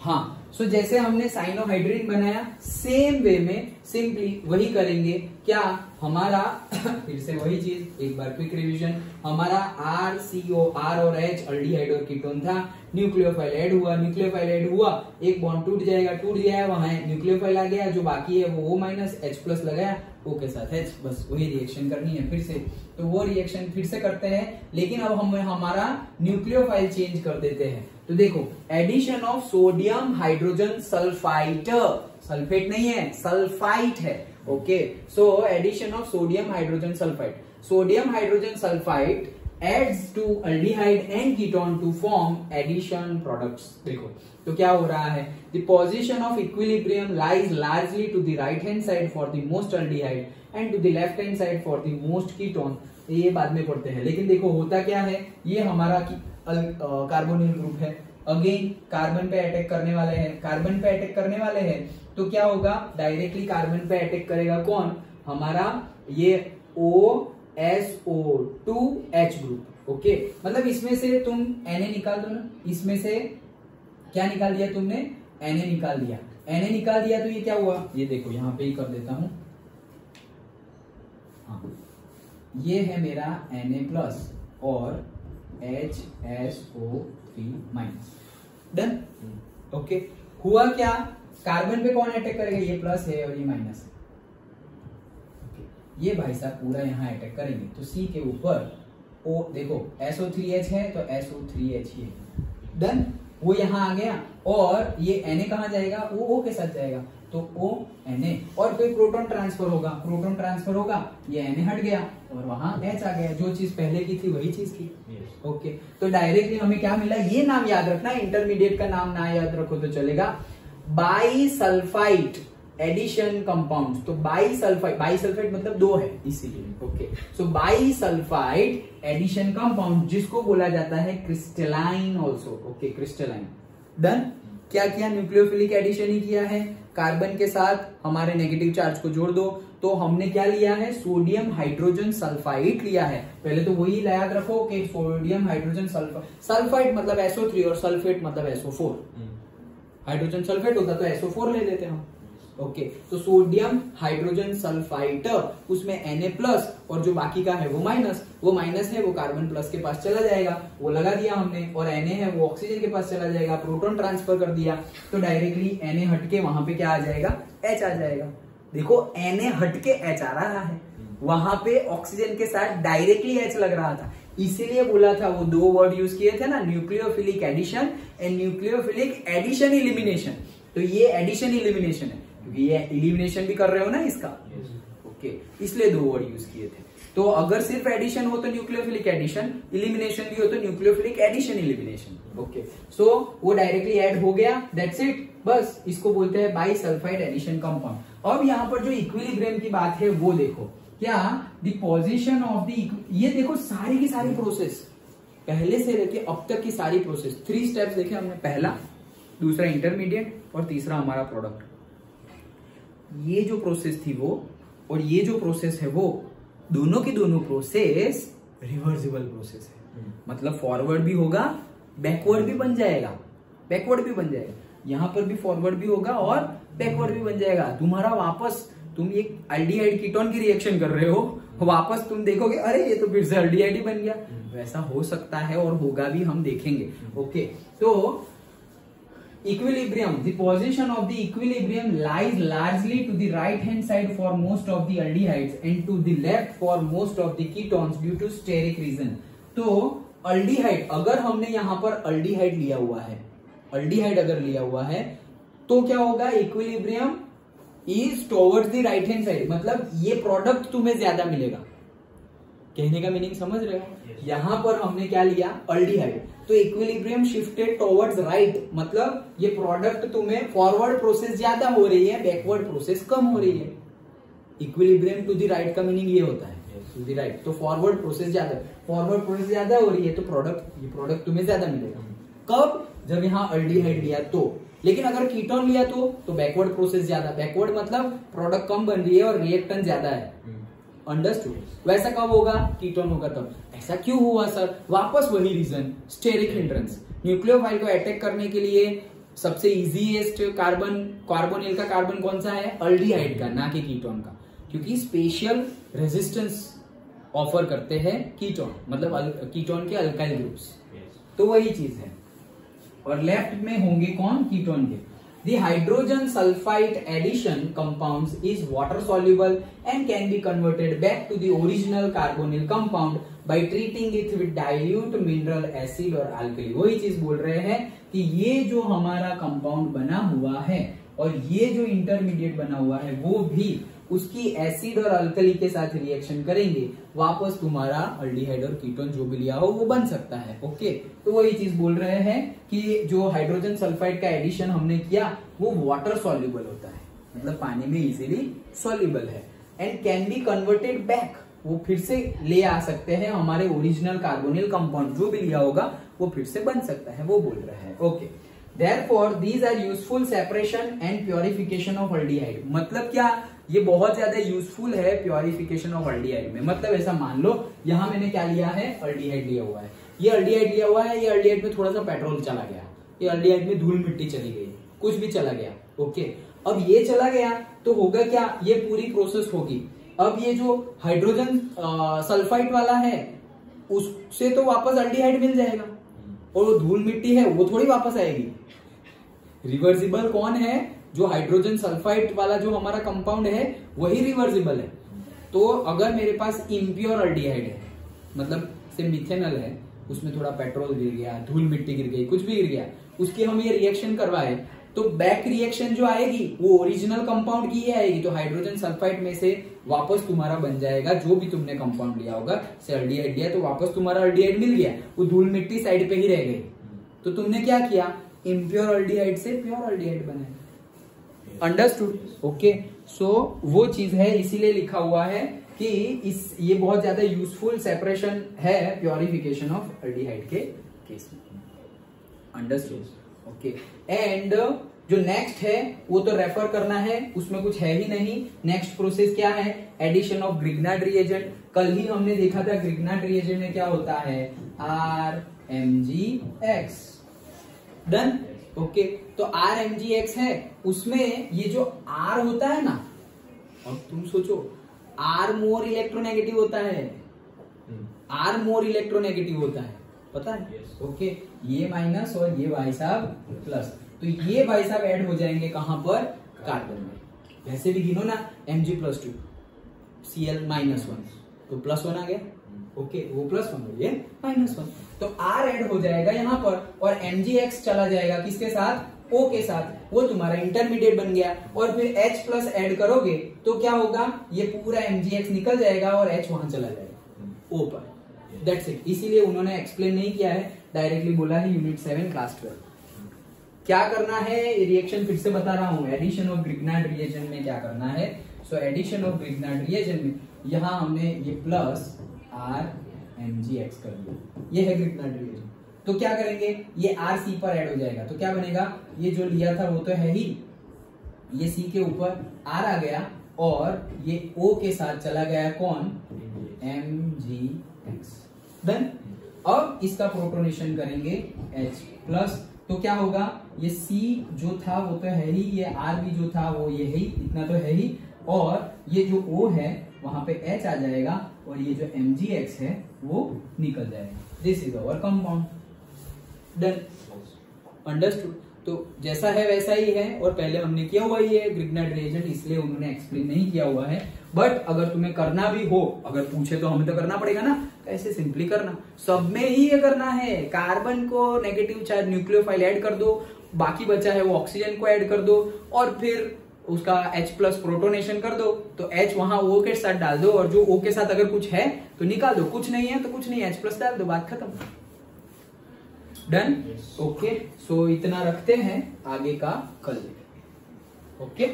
हाँ, सो जैसे हमने साइनोहाइड्रिन बनाया सेम वे में सिंपली वही करेंगे। क्या हमारा फिर से वही चीज, एक बार क्विक रिवीजन। हमारा R CO R और H अल्डिहाइड और कीटोन था, न्यूक्लियोफाइल ऐड हुआ, न्यूक्लियोफाइल ऐड हुआ, एक बॉन्ड टूट जाएगा, टूट गया वहां न्यूक्लियोफाइल आ गया, जो बाकी है वो O-H+ लगाया, O के साथ H, बस वही रिएक्शन करनी है फिर से। तो वो रिएक्शन फिर से करते हैं, लेकिन अब हम हमारा न्यूक्लियोफाइल चेंज कर देते हैं। तो देखो, addition of sodium hydrogen sulphide, sulphate नहीं है, सल्फाइट है। Okay, so addition of sodium hydrogen sulphide, sodium hydrogen sulphide adds to aldehyde and ketone to form addition products। देखो तो क्या हो रहा है, the position of equilibrium lies largely to the right hand side for the most aldehyde and to the left hand side for the most ketone। ये बाद में पढ़ते हैं, लेकिन देखो होता क्या है, ये हमारा कार्बोनिल ग्रुप है, अगेन कार्बन पे अटैक करने वाले हैं, कार्बन पे अटैक करने वाले हैं, तो क्या होगा, डायरेक्टली कार्बन पे अटैक करेगा कौन, हमारा ये OSO2H ग्रुप। ओके, मतलब इसमें से तुम Na निकाल दो ना, इसमें से क्या निकाल दिया तुमने, Na निकाल दिया, Na निकाल दिया, तो ये क्या हुआ, ये देखो यहाँ पे ही कर देता हूं, हाँ, ये है मेरा Na+ और HSO3-। डन। ओके, हुआ क्या, कार्बन पे कौन अटैक करेगा, ये प्लस है और ये माइनस है, ये भाई साहब पूरा यहाँ अटैक करेंगे, तो C के ऊपर O, देखो SO3H है तो SO3H ही है। डन, वो यहाँ आ गया, और ये Na कहाँ जाएगा, वो O के साथ जाएगा, तो O Na, और कोई प्रोटॉन ट्रांसफर होगा, प्रोटॉन ट्रांसफर होगा, ये Na हट गया और वहां H आ गया, जो चीज पहले की थी वही चीज थी। ओके, तो डायरेक्टली हमें क्या मिला, ये नाम याद रखना, इंटरमीडिएट का नाम ना याद रखो तो चलेगा, बाईसल्फाइड एडिशन कंपाउंड। तो बाईसल्फाइड मतलब दो है इसीलिए। ओके, सो बाईसल्फाइड एडिशन कंपाउंड, जिसको बोला जाता है crystalline also. Okay, crystalline. Done, क्या किया, न्यूक्लियोफिलिक एडिशन ही किया है, कार्बन के साथ हमारे नेगेटिव चार्ज को जोड़ दो, तो हमने क्या लिया है, सोडियम हाइड्रोजन सल्फाइड लिया है। पहले तो वही याद रखो कि सोडियम हाइड्रोजन सल्फाइड मतलब SO3 और सल्फेट मतलब SO4। हाइड्रोजन सल्फेट होता तो SO4 ले लेते हम। ओके, तो सोडियम हाइड्रोजन सल्फाइड, उसमें Na+ और जो बाकी का है वो माइनस है, वो कार्बन प्लस के पास चला जाएगा, वो लगा दिया हमने, और Na है वो ऑक्सीजन के पास चला जाएगा, प्रोटॉन ट्रांसफर कर दिया, तो डायरेक्टली Na हटके वहां पे क्या आ जाएगा, H आ जाएगा। देखो Na हटके H आ रहा है, वहां पे ऑक्सीजन के साथ डायरेक्टली H लग रहा था, इसीलिए बोला था, वो दो वर्ड यूज किए थे ना, nucleophilic addition and nucleophilic addition elimination. तो ये एडिशन इलिमिनेशन है, क्योंकि ये एलिमिनेशन भी कर रहे हो ना इसका। ओके, इसलिए दो वर्ड यूज किए थे। तो अगर सिर्फ एडिशन हो तो न्यूक्लियोफिलिक एडिशन, इलिमिनेशन भी हो तो न्यूक्लियोफिलिक एडिशन इलिमिनेशन। ओके, सो वो डायरेक्टली ऐड हो गया, दैट्स इट, बस इसको बोलते हैं बाईसल्फाइड एडिशन कंपाउंड। अब यहाँ पर जो इक्विलिब्रियम की बात है वो देखो, क्या द पोजीशन ऑफ द, ये देखो सारी की सारी प्रोसेस पहले से लेके अब तक की सारी प्रोसेस, 3 स्टेप्स देखे हमने, पहला, दूसरा इंटरमीडिएट और तीसरा हमारा प्रोडक्ट। ये जो प्रोसेस थी वो और ये जो प्रोसेस है वो, दोनों की दोनों प्रोसेस रिवर्सिबल प्रोसेस है, मतलब फॉरवर्ड भी होगा, बैकवर्ड भी बन जाएगा, यहां पर भी फॉरवर्ड भी होगा और बैकवर्ड भी बन जाएगा। तुम्हारा वापस, तुम एक अल्डिहाइड कीटोन की रिएक्शन कर रहे हो, वापस तुम देखोगे अरे ये तो फिर से अल्डिहाइड ही बन गया, वैसा हो सकता है और होगा भी, हम देखेंगे। ओके, तो equilibrium, the position of the equilibrium lies largely to the right hand side for most of the aldehydes and to the left for most of the ketones due to steric reason। तो aldehyde, अगर हमने यहाँ पर aldehyde लिया हुआ है, तो क्या होगा, equilibrium is towards the right hand side, मतलब ये प्रोडक्ट तुम्हें ज्यादा मिलेगा। कहने का मीनिंग समझ रहे हो? यहां पर हमने क्या लिया, अल्डिहाइड, तो इक्विलिब्रियम शिफ्टेड टुवर्ड्स राइट, मतलब ये प्रोडक्ट तुम्हें फॉरवर्ड प्रोसेस ज्यादा हो रही है, बैकवर्ड प्रोसेस कम हो रही है। इक्विलिब्रियम टू द राइट का मीनिंग ये होता है, टू द राइट, तो फॉरवर्ड प्रोसेस ज्यादा हो रही है, तो प्रोडक्ट तुम्हें ज्यादा मिलेगा। कब, जब यहाँ अल्डिहाइड लिया तो। लेकिन अगर कीटोन लिया तो बैकवर्ड प्रोसेस ज्यादा, बैकवर्ड मतलब प्रोडक्ट कम बन रही है और रिएक्टेंट ज्यादा है। अंडरस्टूड? वैसा कब होगा, कीटोन होगा तब। ऐसा क्यों हुआ सर? वापस वही रीजन, स्टेरिक हिंड्रेंस। न्यूक्लियोफाइल को अटैक करने के लिए सबसे इजीएस्ट कार्बोनिल का कार्बन कौन सा है? अल्डिहाइड का, ना कि कीटोन का, क्योंकि स्पेशल रेजिस्टेंस ऑफर करते हैं कीटोन, मतलब कीटोन के अल्काइल ग्रुप्स। तो वही चीज है। और लेफ्ट में होंगे कौन? कीटोन के। The hydrogen sulfide addition compounds is water soluble and can be converted back to the original carbonyl compound by treating it with dilute mineral acid और alkali। वही चीज बोल रहे हैं कि ये जो हमारा कंपाउंड बना हुआ है और ये जो इंटरमीडिएट बना हुआ है वो भी उसकी एसिड और अल्कली के साथ रिएक्शन करेंगे, वापस तुम्हारा अल्डिहाइड और कीटोन जो भी लिया हो वो बन सकता है। ओके, तो वही चीज बोल रहे हैं कि जो हाइड्रोजन सल्फाइड का एडिशन हमने किया वो वाटर सॉल्युबल होता है, मतलब पानी में इजीली सॉल्युबल है, and can be converted back, वो फिर से ले आ सकते हैं हमारे ओरिजिनल कार्बोनिल कंपाउंड, जो भी लिया होगा वो फिर से बन सकता है, वो बोल रहे हैं। Okay, Therefore, these are useful separation and purification of aldehyde। मतलब क्या? ये बहुत ज्यादा यूजफुल है प्योरिफिकेशन ऑफ अल्डिहाइड में। मतलब ऐसा मान लो यहाँ मैंने क्या लिया है? अल्डिहाइड लिया हुआ है, ये अल्डिहाइड लिया हुआ है, ये अल्डिहाइड में थोड़ा सा पेट्रोल चला गया, ये अल्डिहाइड में धूल मिट्टी चली गई, कुछ भी चला गया। ओके, अब ये चला गया तो होगा क्या? ये पूरी प्रोसेस होगी। अब ये जो हाइड्रोजन सल्फाइड वाला है उससे तो वापस अल्डिहाइड मिल जाएगा, और वो धूल मिट्टी है वो थोड़ी वापस आएगी। रिवर्सिबल कौन है? जो हाइड्रोजन सल्फाइड वाला जो हमारा कंपाउंड है वही रिवर्सिबल है। तो अगर मेरे पास इम्प्योर अल्डिहाइड है, मतलब से मिथेनॉल है, उसमें थोड़ा पेट्रोल गिर गया, धूल मिट्टी गिर गई, कुछ भी गिर गया, उसकी हम ये रिएक्शन करवाए तो बैक रिएक्शन जो आएगी वो ओरिजिनल कंपाउंड की ही आएगी। तो हाइड्रोजन सल्फाइड में से वापस तुम्हारा बन जाएगा जो भी तुमने कंपाउंड लिया होगा, से अल्डिहाइड लिया तो वापस तुम्हारा अल्डिहाइड मिल गया, वो धूल मिट्टी साइड पे ही रह गई। तो तुमने क्या किया? इम्प्योर अल्डिहाइड से प्योर अल्डिहाइड बनाया। अंडरस्टूड? ओके, सो वो चीज है, इसीलिए लिखा हुआ है कि ये बहुत ज्यादा यूजफुल सेपरेशन है प्योरिफिकेशन ऑफ अल्डिहाइड के केस में। अंडरस्टूड? ओके, एंड जो नेक्स्ट है वो तो रेफर करना है, उसमें कुछ है ही नहीं। नेक्स्ट प्रोसेस क्या है? Addition of Grignard reagent. कल ही हमने देखा था ग्रिग्नार्ड रिएजेंट में क्या होता है? RMgX। डन? ओके, तो RMgX है, उसमें ये जो R होता है ना, अब तुम सोचो R मोर इलेक्ट्रोनेगेटिव होता है, R मोर इलेक्ट्रोनेगेटिव होता है, पता है? ओके, ये माइनस और ये भाई साहब प्लस, तो ये भाई साहब ऐड हो जाएंगे कहां पर? कार्बन में। वैसे भी गिनो ना, Mg+2 Cl-1, तो +1 आ गया। ओके, वो +1 हो, ये -1, तो R ऐड हो जाएगा यहाँ पर, और MgX चला जाएगा किसके साथ? O के साथ, वो तुम्हारा इंटरमीडिएट बन गया। और फिर H+ ऐड करोगे तो क्या होगा? ये पूरा MgX निकल जाएगा और H वहां चला जाएगा O पर। That's it. इसीलिए उन्होंने एक्सप्लेन नहीं किया है, डायरेक्टली बोला है यूनिट 7 क्लास 12। क्या करना है? रिएक्शन फिर से बता रहा हूं, एडिशन ऑफ ग्रिग्नार्ड रिएजेंट में क्या करना है? So addition of Grignard reagent में यहां हमने ये प्लस RMgX कर दिया, ये है ग्रिग्नार्ड रिएजेंट। तो क्या करेंगे? ये R C पर ऐड हो जाएगा, तो क्या बनेगा? ये जो लिया था वो तो है ही, ये C के ऊपर R आ गया और ये O के साथ चला गया कौन? MgX। देन अब इसका प्रोटोनेशन करेंगे H+, तो क्या होगा? ये C जो था वो तो है ही, ये R भी जो था वो ये ही, इतना तो है ही, और ये जो O है वहां पे H आ जाएगा और ये जो MgX है वो निकल जाएगा। This is our compound. Done? Understood? तो जैसा है वैसा ही है, और पहले हमने किया हुआ ही है ग्रिग्नार्ड रिएजेंट, इसलिए उन्होंने एक्सप्लेन नहीं किया हुआ है। बट अगर तुम्हें करना भी हो, अगर पूछे तो हमें तो करना पड़ेगा ना, ऐसे सिंपली करना, सब में ही ये करना है। कार्बन को नेगेटिव चार्ज न्यूक्लियोफाइल ऐड कर दो, बाकी बचा है वो ऑक्सीजन को ऐड कर दो, और फिर उसका H+ प्रोटोनेशन कर दो, तो H वहां O के साथ डाल दो, और जो O के साथ अगर कुछ है तो निकाल दो, कुछ नहीं है तो कुछ नहीं, H+ डाल दो, बात खत्म। डन? ओके, सो इतना रखते हैं, आगे का कल। ओके।